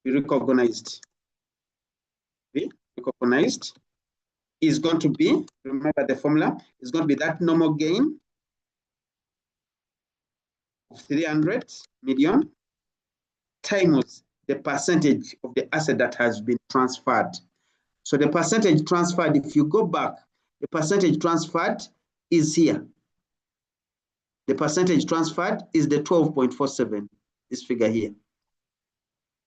be recognized. Be recognized is going to be, remember the formula, is going to be that normal gain of 300 million times the percentage of the asset that has been transferred. So the percentage transferred, if you go back, the percentage transferred is here. The percentage transferred is the 12.47, this figure here.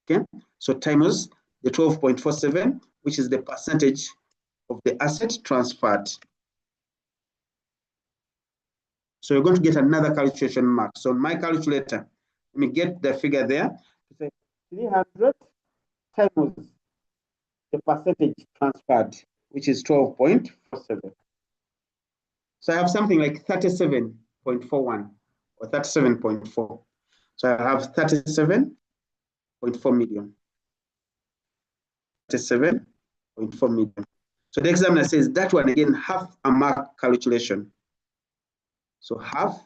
Okay, so times the 12.47, which is the percentage of the asset transferred. So you're going to get another calculation mark. So on my calculator, let me get the figure there. 300 times the percentage transferred, which is 12.47. So I have something like 37.41 or 37.4. So I have 37.4 million. 37.4 million. So the examiner says that one again, half a mark calculation. So half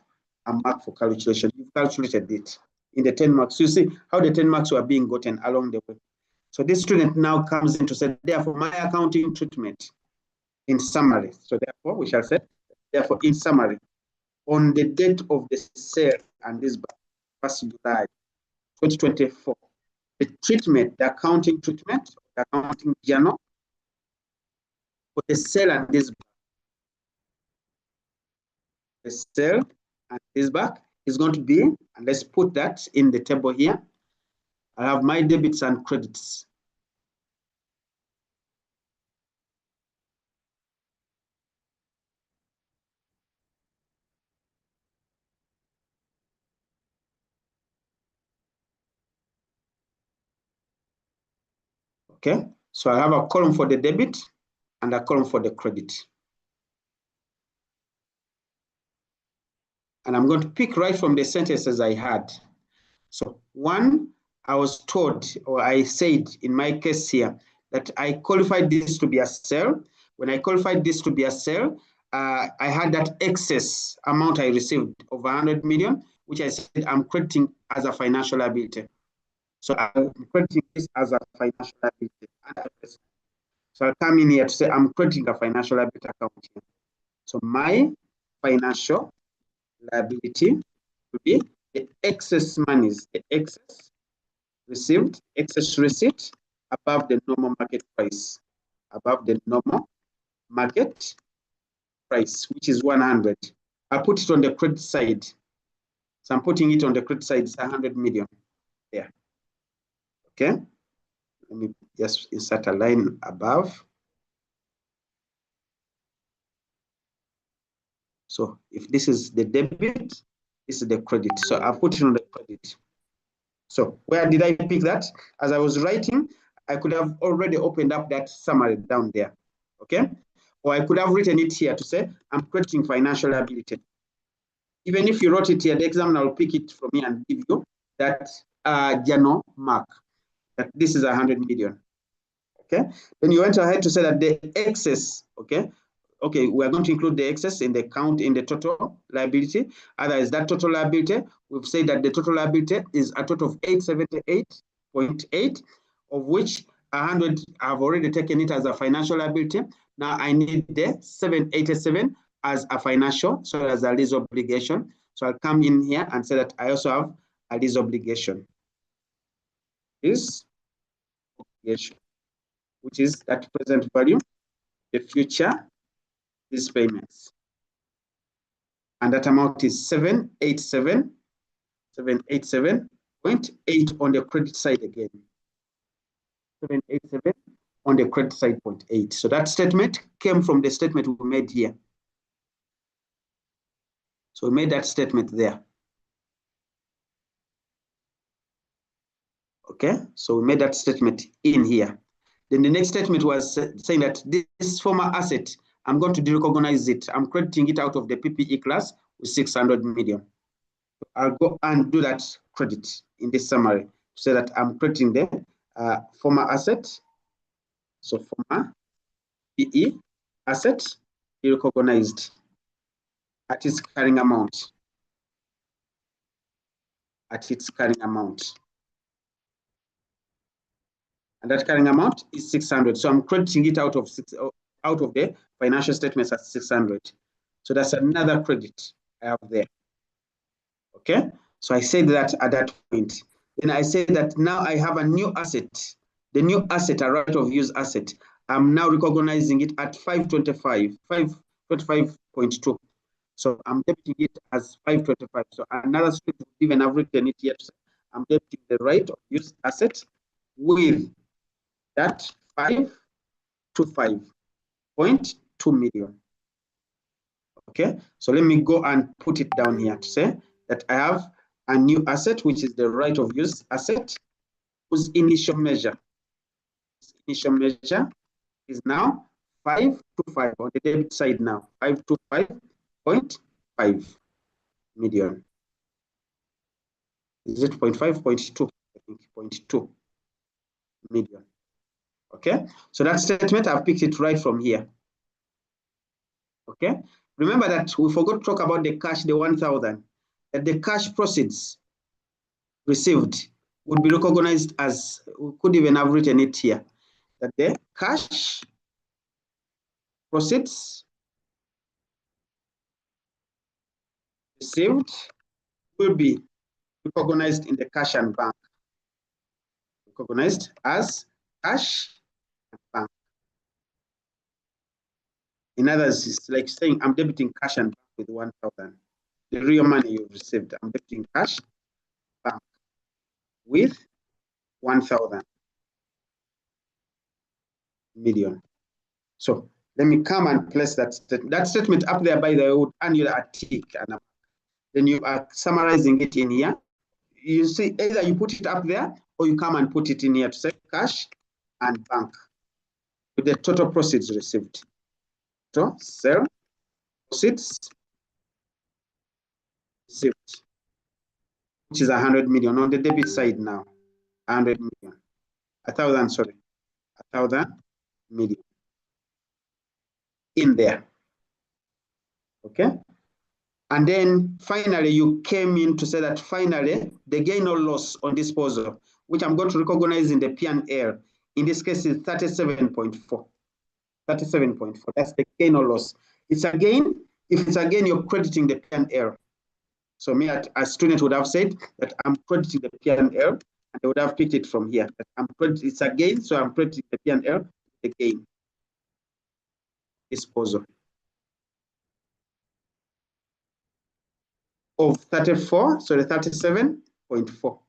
a mark for calculation. You've calculated it in the 10 marks. You see how the 10 marks were being gotten along the way. So this student now comes in to say, therefore, my accounting treatment in summary. So therefore, we shall say, therefore, in summary, on the date of the sale and this 1st July 2024, the treatment, the accounting treatment, the accounting journal for the sale and this back. The sale and this back is going to be, and let's put that in the table here. I have my debits and credits. Okay, so I have a column for the debit and a column for the credit. And I'm going to pick right from the sentences I had. So one, I was told, or I said in my case here, that I qualified this to be a sale. When I qualified this to be a sale, I had that excess amount I received of 100 million, which I said I'm crediting as a financial liability. So I'm crediting this as a financial liability. So I'll come in here to say I'm crediting a financial liability account here. So my financial liability will be the excess monies, the excess received, excess receipt above the normal market price, above the normal market price, which is 100. I'll put it on the credit side. So I'm putting it on the credit side, it's 100 million there. Okay, let me just insert a line above. So if this is the debit, this is the credit. So I'll put it on the credit. So where did I pick that? As I was writing, I could have already opened up that summary down there, okay? Or I could have written it here to say, I'm crediting financial liability. Even if you wrote it here, the examiner will pick it from here and give you that journal mark, that this is 100 million, okay? Then you went ahead to say that the excess, okay, we're going to include the excess in the count in the total liability. Otherwise, that total liability, we've said that the total liability is a total of 878.8, of which 100 I've already taken it as a financial liability. Now I need the 787 as a financial, so as a lease obligation. So I'll come in here and say that I also have a lease obligation. Lease obligation, which is that present value, the future these payments. And that amount is 787.8 on the credit side again. 787 on the credit side, 0.8. So that statement came from the statement we made here. So we made that statement there. Okay, so we made that statement in here. Then the next statement was saying that this former asset, I'm going to derecognize it. I'm crediting it out of the PPE class with 600 million. I'll go and do that credit in this summary to say that I'm crediting the former asset. So former PE asset derecognized at its carrying amount. At its carrying amount. And that carrying amount is 600. So I'm crediting it out of the financial statements at 600. So that's another credit I have there. Okay. So I said that at that point. Then I said that now I have a new asset. The new asset, a right of use asset. I'm now recognizing it at 525.2. So I'm debiting it as 525. So another student would even have written it yet. I'm debiting the right of use asset with that 525.2 million. Okay, so let me go and put it down here to say that I have a new asset, which is the right of use asset, whose initial measure is now 525 on the debit side now, 525.5 million. Is it 0.5, 0.2? I think 0.2 million. Okay, so that statement, I've picked it right from here. Okay, remember that we forgot to talk about the cash, the 1,000, that the cash proceeds received would be recognized as, we could even have written it here, that the cash proceeds received will be recognized in the cash and bank. Recognized as cash and bank. In others, it's like saying I'm debiting cash and bank with 1,000. The real money you've received, I'm debiting cash bank with 1,000 million. So let me come and place that statement. That statement up there, by the way, would earn you a tick. And then you are summarizing it in here. You see, either you put it up there or you come and put it in here to say cash and bank with the total proceeds received. So sell proceeds received, which is 100 million on the debit side now. 100 million. 1,000, sorry. 1,000 million in there. Okay. And then finally, you came in to say that finally, the gain or loss on disposal, which I'm going to recognize in the P&L, in this case is 37.4. 37.4, that's the gain or loss. It's a gain. If it's a gain, you're crediting the P&L. So me, a student would have said that I'm crediting the P&L, and they would have picked it from here. It's a gain, so I'm crediting the P&L, the gain. Disposal of 37.4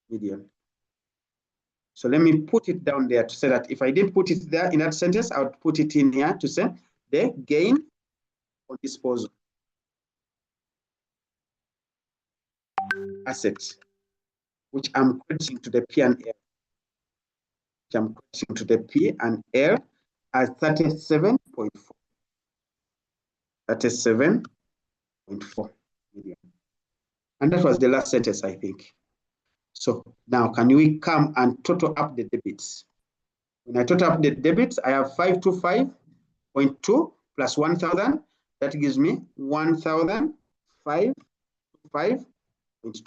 million. So let me put it down there to say that if I did put it there in that sentence, I would put it in here to say the gain on disposal assets, which I'm crediting to the P&L. Which I'm crediting to the P&L as 37.4. 37.4 million. And that was the last sentence, I think. So now can we come and total up the debits? When I total up the debits, I have 525.2 plus 1,000. That gives me 1,525.2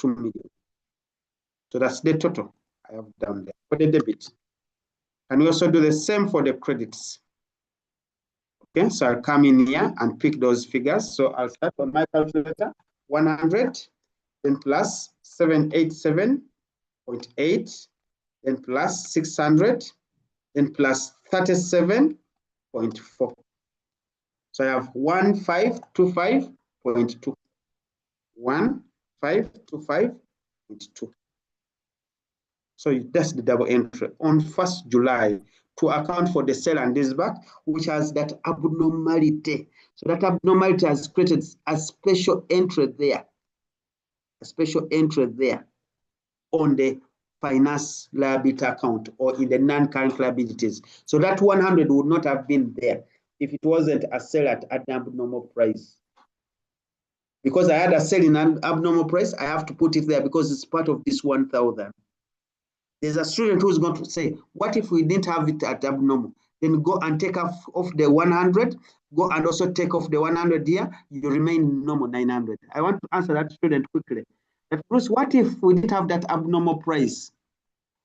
million. So that's the total I have down there for the debit. Can we also do the same for the credits? Okay, so I'll come in here and pick those figures. So I'll start on my calculator, 100, then plus 787.8, then plus 600, then plus 37.4. So I have 1,525.2. 1,525.2. So that's the double entry on 1st July to account for the sale and leaseback, which has that abnormality. So that abnormality has created a special entry there. A special entry there on the finance liability account or in the non-current liabilities. So that 100 would not have been there if it wasn't a sale at an abnormal price. Because I had a sale in an abnormal price, I have to put it there because it's part of this 1,000. There's a student who's going to say, what if we didn't have it at abnormal? Then go and take off the 100, go and also take off the 100 here, you remain normal 900. I want to answer that student quickly. But Bruce, what if we didn't have that abnormal price?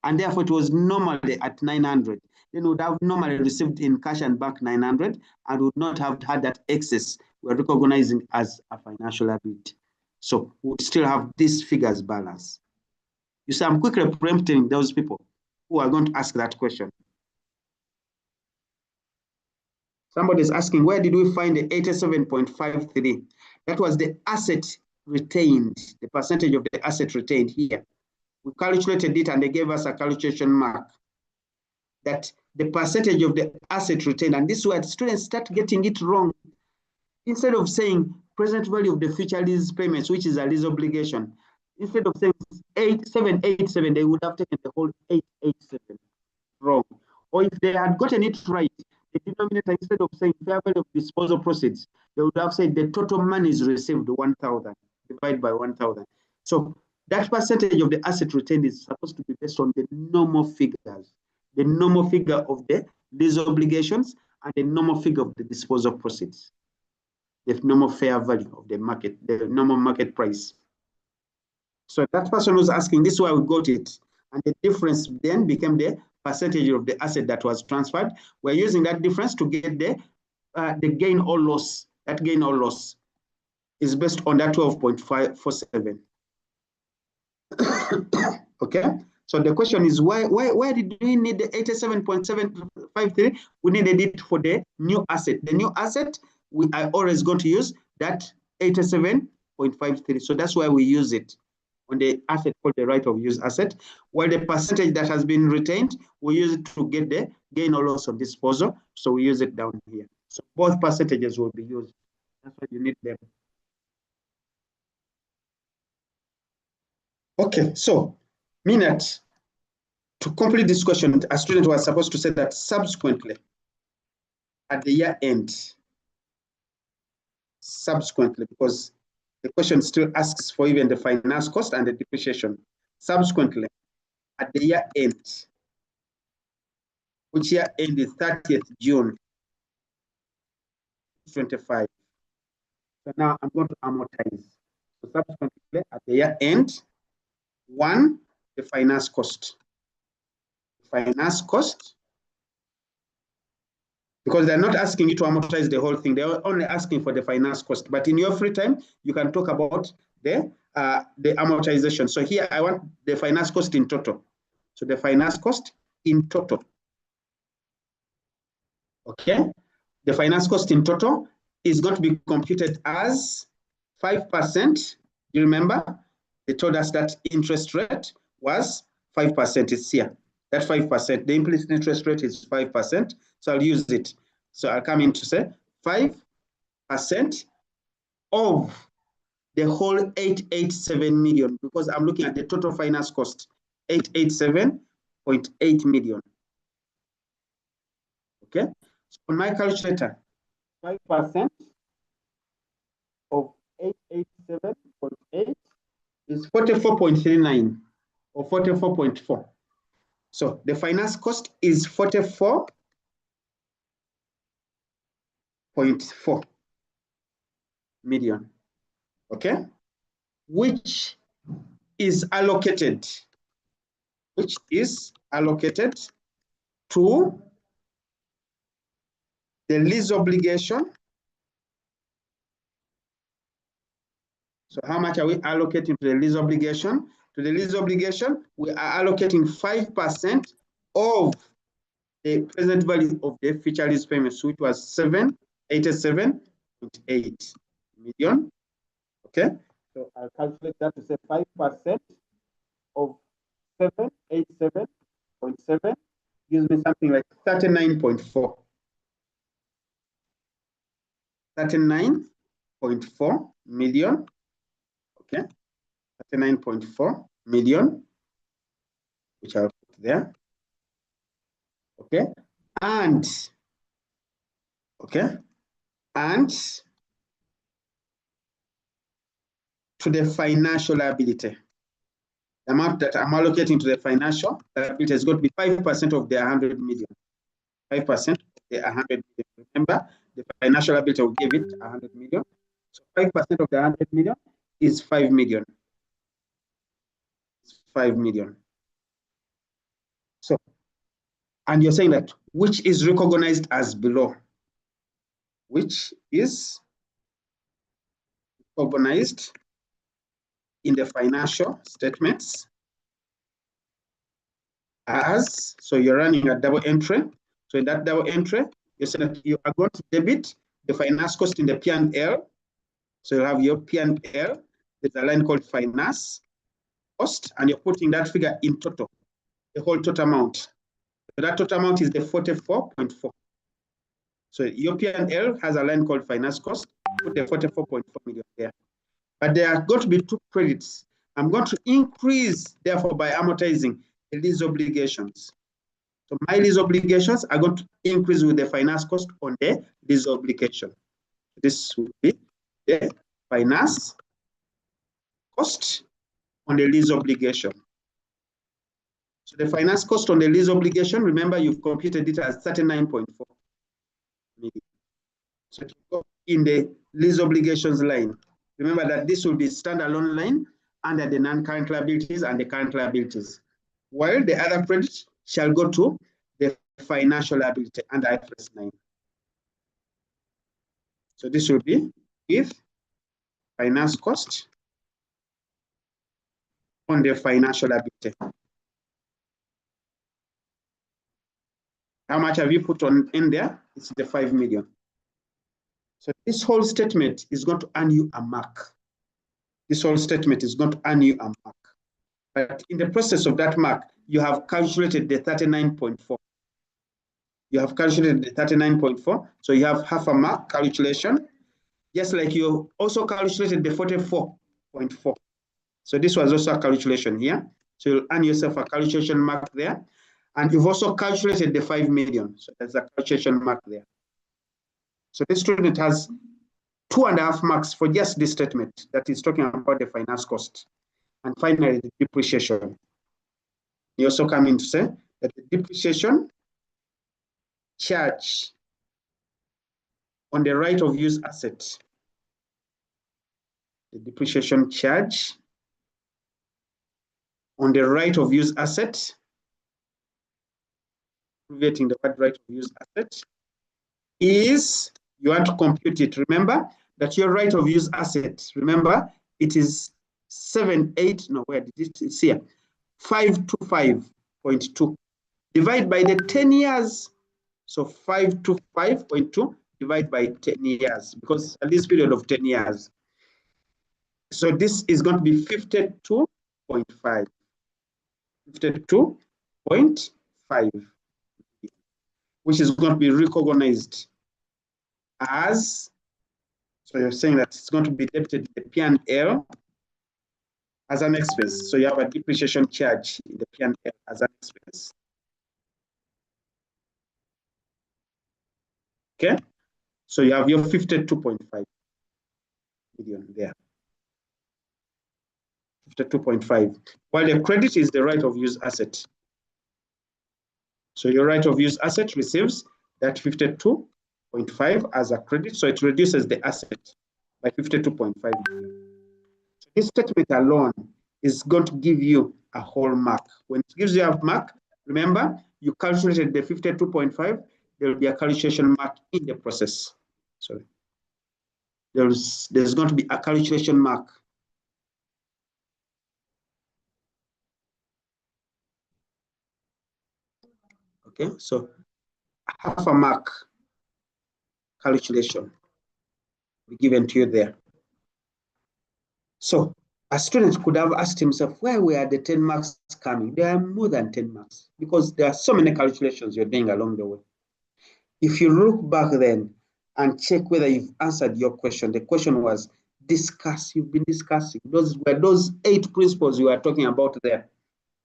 and therefore it was normally at 900. Then we would have normally received in cash and bank 900 and would not have had that excess we're recognizing as a financial liability. So we would still have these figures balance. You see, I'm quickly preempting those people who are going to ask that question. Somebody is asking, where did we find the 87.53? That was the asset retained, the percentage of the asset retained here. We calculated it and they gave us a calculation mark that the percentage of the asset retained, and this is where students start getting it wrong. Instead of saying present value of the future lease payments, which is a lease obligation, instead of saying 8787, they would have taken the whole 887 wrong. Or if they had gotten it right, the denominator, instead of saying fair value of disposal proceeds, they would have said the total monies received 1,000 divided by 1,000. So that percentage of the asset retained is supposed to be based on the normal figures, the normal figure of the lease obligations and the normal figure of the disposal proceeds, the normal fair value of the market, the normal market price. So that person was asking, this is why we got it. And the difference then became the percentage of the asset that was transferred. We're using that difference to get the gain or loss. That gain or loss is based on that 12.547. Okay, so the question is why did we need the 87.753? We needed it for the new asset. The new asset, I always going to use that 87.53. So that's why we use it on the asset called the right of use asset, while the percentage that has been retained, we use it to get the gain or loss on disposal. So we use it down here. So both percentages will be used. That's why you need them. Okay, so minute to complete this question, a student was supposed to say that subsequently at the year end, subsequently, because the question still asks for even the finance cost and the depreciation. Subsequently, at the year end, which year end is 30th June 25. So now I'm going to amortize. So subsequently, at the year end, one, the finance cost. Finance cost, because they're not asking you to amortize the whole thing. They're only asking for the finance cost. But in your free time, you can talk about the amortization. So here I want the finance cost in total. So the finance cost in total. Okay. The finance cost in total is going to be computed as 5%. You remember? They told us that interest rate was 5%. It's here. That 5%, the implicit interest rate is 5%. So I'll use it. So I'll come in to say 5% of the whole 887 million, because I'm looking at the total finance cost, 887.8 million. Okay. So on my calculator, 5% of 887.8 is 44.39 or 44.4. So the finance cost is 44.4 million, okay? Which is allocated to the lease obligation. So how much are we allocating to the lease obligation? To the lease obligation, we are allocating 5% of the present value of the future lease payments, which was 787.8 million. Okay, so I'll calculate that to say 5% of 787.7 gives me something like 39.4. 39.4 million. Okay, 39.4 million, which I'll put there. Okay, and to the financial liability. The amount that I'm allocating to the financial liability is going to be 5% of the 100 million. 5% of the 100 million. Remember, the financial liability will give it 100 million. So 5% of the 100 million is 5 million. It's 5 million. And you're saying that which is recognized as below, which is recognized in the financial statements as, so you're running a double entry. So in that double entry, you say that you are going to debit the finance cost in the P&L. So you have your P&L, there's a line called finance cost, and you're putting that figure in total, the whole total amount. So that total amount is the 44.4. So your P&L has a line called finance cost, put the 44.4 million there. But there are going to be two credits. I'm going to increase, therefore, by amortizing the lease obligations. So my lease obligations are going to increase with the finance cost on the lease obligation. This will be the finance cost on the lease obligation. So the finance cost on the lease obligation, remember you've computed it as 39.4 million. So it will go in the lease obligations line. Remember that this will be standalone line under the non-current liabilities and the current liabilities, while the other credits shall go to the financial liability under Ifrs 9. So this will be if finance cost on the financial liability. How much have you put on in there? It's the 5 million. So this whole statement is going to earn you a mark. This whole statement is going to earn you a mark. But in the process of that mark, you have calculated the 39.4. You have calculated the 39.4. So you have half a mark calculation, just like you also calculated the 44.4. So this was also a calculation here. So you'll earn yourself a calculation mark there. And you've also calculated the 5 million. So there's a calculation mark there. So this student has 2.5 marks for just this statement that is talking about the finance cost. And finally, the depreciation. You also come in to say that the depreciation charge on the right of use asset, the depreciation charge on the right of use asset, abbreviating the word right of use asset, is, you want to compute it. Remember that your right of use asset, remember, it is 525.2. Divide by the 10 years. So 525.2 divided by 10 years, because at this period of 10 years. So this is going to be 52.5. 52.5, which is going to be recognized as, so you're saying that it's going to be debited in the P&L as an expense. So you have a depreciation charge in the P&L as an expense. Okay, so you have your 52.5 million there. 52.5, while the credit is the right of use asset. So your right of use asset receives that 52.5 as a credit, so it reduces the asset by 52.5 million. So this statement alone is going to give you a whole mark. When it gives you a mark, remember, you calculated the 52.5, there will be a calculation mark in the process. Sorry. There's going to be a calculation mark. Okay, so half a mark calculation will be given to you there. So a student could have asked himself, where were the 10 marks coming? There are more than 10 marks because there are so many calculations you're doing along the way. If you look back then and check whether you've answered your question, the question was discuss, you've been discussing. Those were those 8 principles you were talking about there,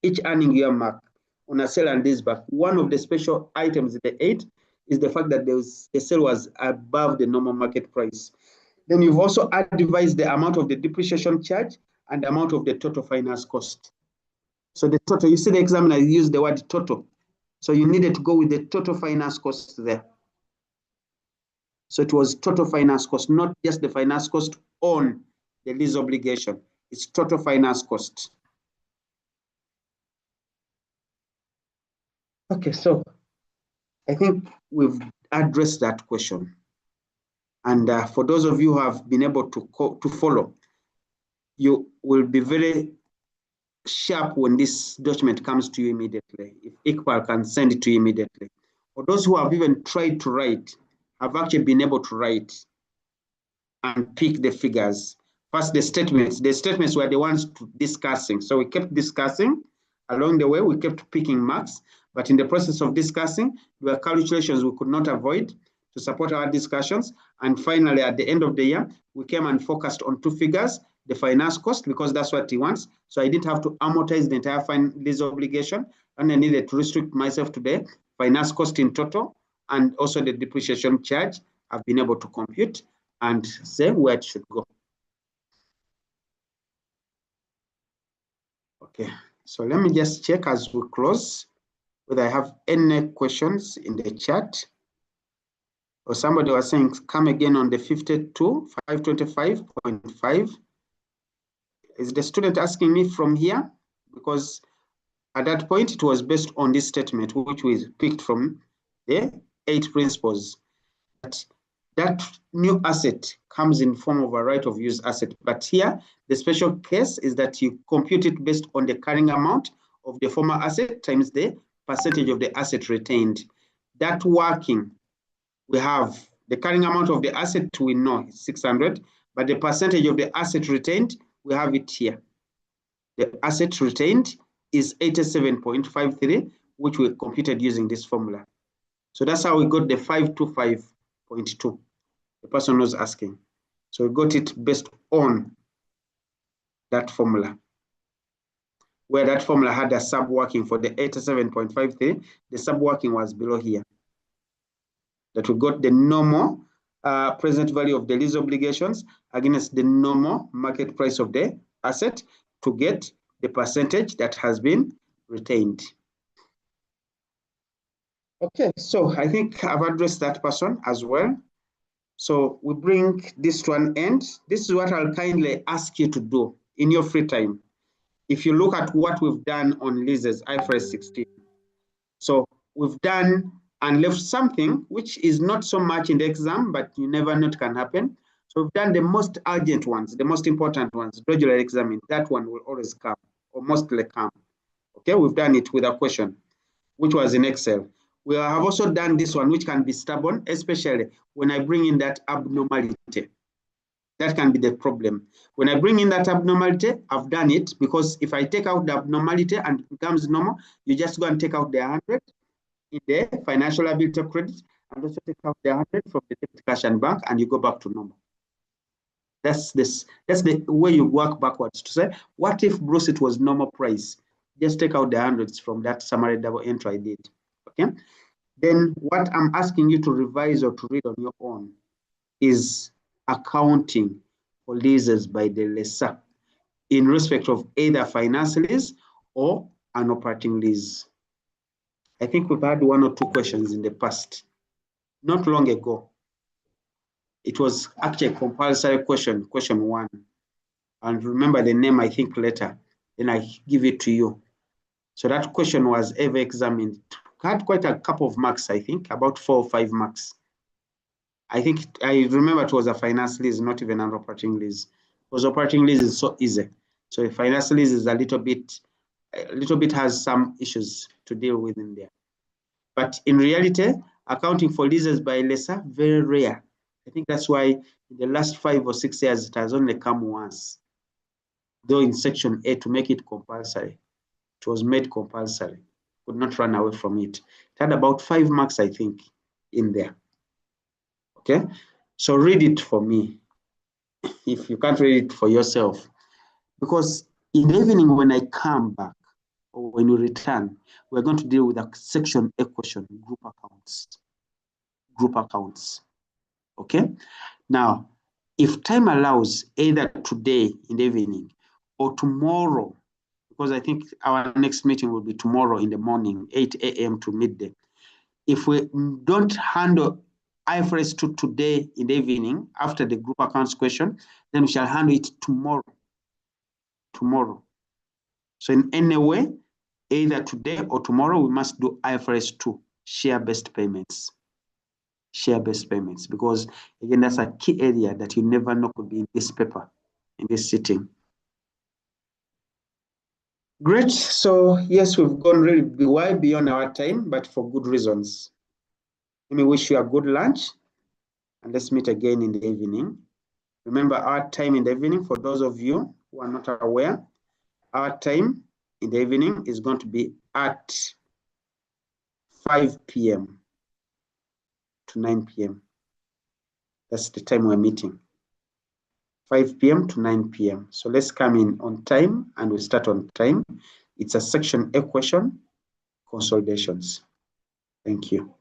each earning your mark on a sale and leaseback. One of the special items in the 8 is the fact that the sale was above the normal market price. Then you've also advised the amount of the depreciation charge and the amount of the total finance cost. So the total, you see the examiner used the word total. So you needed to go with the total finance cost there. So it was total finance cost, not just the finance cost on the lease obligation. It's total finance cost. Okay, so I think we've addressed that question. And for those of you who have been able to follow, you will be very sharp when this document comes to you immediately. If Icpar can send it to you immediately. For those who have even tried to write, have actually been able to write and pick the figures. First, the statements. The statements were the ones discussing. So we kept discussing. Along the way, we kept picking marks. But in the process of discussing, there were calculations we could not avoid to support our discussions. And finally, at the end of the year, we came and focused on two figures, the finance cost, because that's what he wants. So I didn't have to amortize the entire lease obligation, and I needed to restrict myself to the finance cost in total, and also the depreciation charge I've been able to compute and say where it should go. Okay, so let me just check as we close whether I have any questions in the chat. Or somebody was saying, come again on the 52,525.5. Is the student asking me from here? Because at that point, it was based on this statement, which we picked from the 8 principles. That new asset comes in form of a right of use asset. But here, the special case is that you compute it based on the carrying amount of the former asset times the percentage of the asset retained. That working, we have the carrying amount of the asset we know is 600, but the percentage of the asset retained, we have it here. The asset retained is 87.53, which we computed using this formula. So that's how we got the 525.2. The person was asking. So we got it based on that formula, where that formula had a sub-working for the 87.53. The sub-working was below here. That we got the normal present value of the lease obligations against the normal market price of the asset to get the percentage that has been retained. Okay, so I think I've addressed that person as well. So we bring this to an end. This is what I'll kindly ask you to do in your free time. If you look at what we've done on leases, Ifrs 16. So we've done and left something which is not so much in the exam, but you never know it can happen. So we've done the most urgent ones, the most important ones, regular examine. That one will always come, or mostly come. Okay, we've done it with a question, which was in Excel. We have also done this one, which can be stubborn, especially when I bring in that abnormality. That can be the problem. When I bring in that abnormality, I've done it because if I take out the abnormality and it becomes normal, you just go and take out the 100 in the financial liability of credit and also take out the 100 from the debit cash and bank, and you go back to normal. That's the way you work backwards to say, what if Bruce, it was normal price? Just take out the hundreds from that summary double entry I did. Okay. Then what I'm asking you to revise or to read on your own is accounting for leases by the lessor in respect of either finance lease or an operating lease. I think we've had 1 or 2 questions in the past, not long ago. It was actually a compulsory question, question 1. And remember the name, I think, later. Then I give it to you. So that question was ever examined. Had quite a couple of marks, I think, about 4 or 5 marks. I think I remember it was a finance lease, not even an operating lease. Because operating lease is so easy. So a finance lease is a little bit has some issues to deal with in there. But in reality, accounting for leases by lessor, very rare. I think that's why in the last 5 or 6 years, it has only come once. Though in section A to make it compulsory, it was made compulsory. Could not run away from it. It had about 5 marks, I think, in there. Okay, so read it for me if you can't read it for yourself. Because in the evening when I come back, or when you return, we're going to deal with a section A question, group accounts. Group accounts. Okay, now, if time allows, either today in the evening or tomorrow, because I think our next meeting will be tomorrow in the morning, 8 a.m. to midday. If we don't handle Ifrs 2 today in the evening, after the group accounts question, then we shall handle it tomorrow. Tomorrow. So in any way, either today or tomorrow, we must do Ifrs 2. share-based payments. Share-based payments, because again, that's a key area that you never know could be in this paper, in this sitting. Great. So yes, we've gone really way beyond our time, but for good reasons. Let me wish you a good lunch, and let's meet again in the evening. Remember, our time in the evening, for those of you who are not aware, our time in the evening is going to be at 5 p.m. to 9 p.m. That's the time we're meeting. 5 p.m. to 9 p.m. So let's come in on time, and we'll start on time. It's a section A question, consolidations. Thank you.